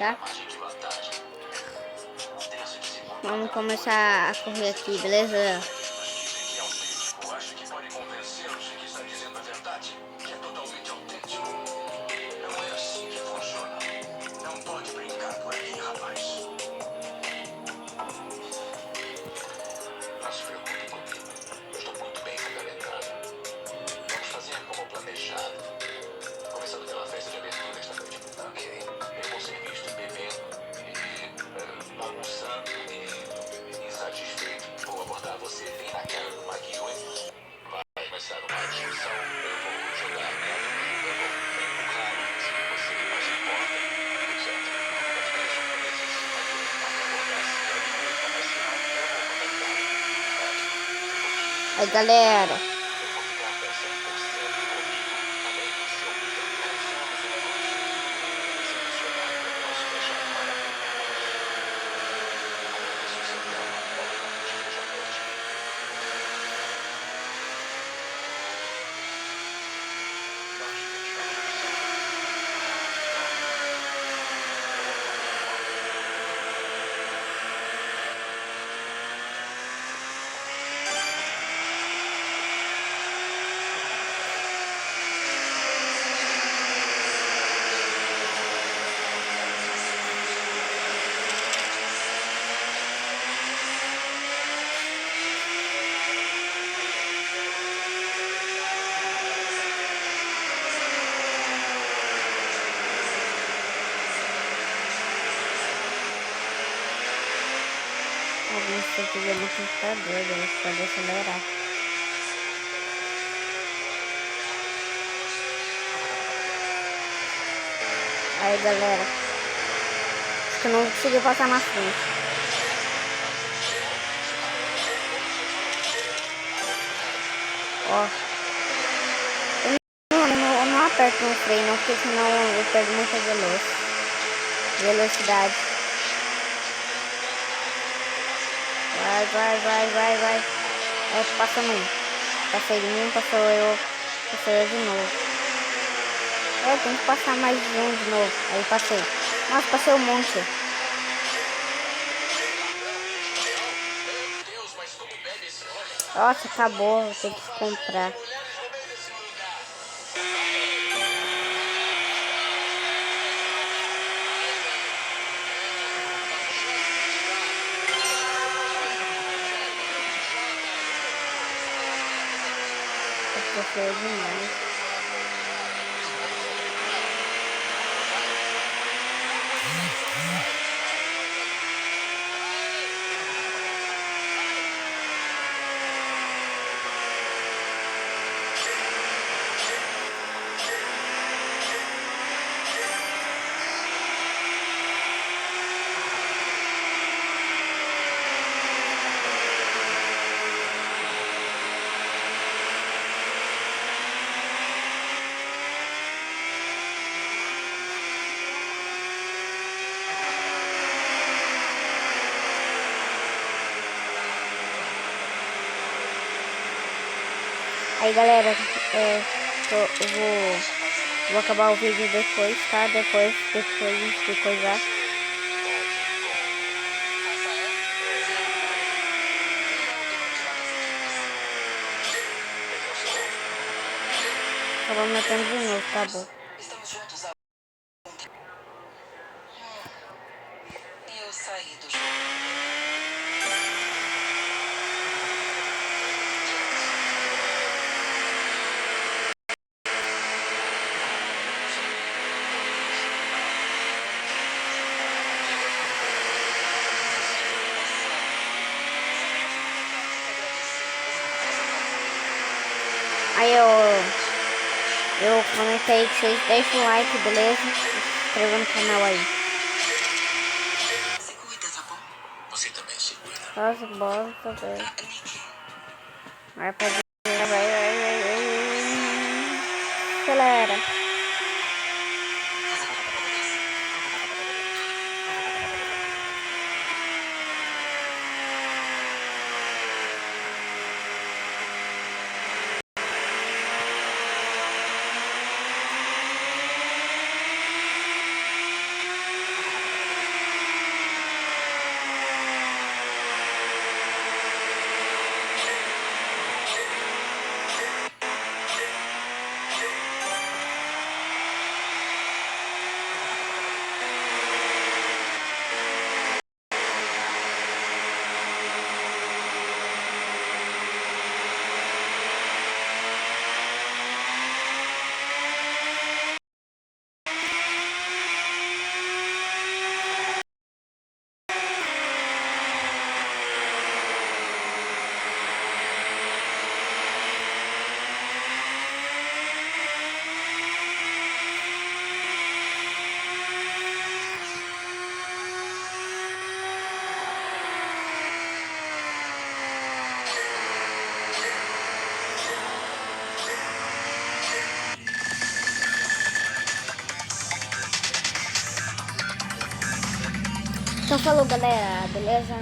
tá? Vamos começar a correr aqui, beleza? Aí, galera. Alguns sentidos no computador, ele pode acelerar. Aí, galera, acho que eu não consegui passar na frente. Ó, eu não aperto no freio não, porque senão eu perdo muita velocidade. Vai. É, tô passando um. Passei de mim, passou eu de novo. Eu tenho que passar mais um de novo. Aí passei. Nossa, passei um monte. Nossa, acabou. Vou ter que comprar. Ficou feio demais. Aí, galera, eu vou acabar o vídeo depois, tá? Depois de coisar. Acabou meu tempo de novo, tá bom. Eu saí do jogo. Aí eu comentei que vocês deixem o like, beleza? Se inscreva no canal aí. Se cuida, tá bom? Você também se cuida. Nossa, bosta, velho. Nick. Vai pra direita, vai. Acelera. Então falou, galera. Beleza?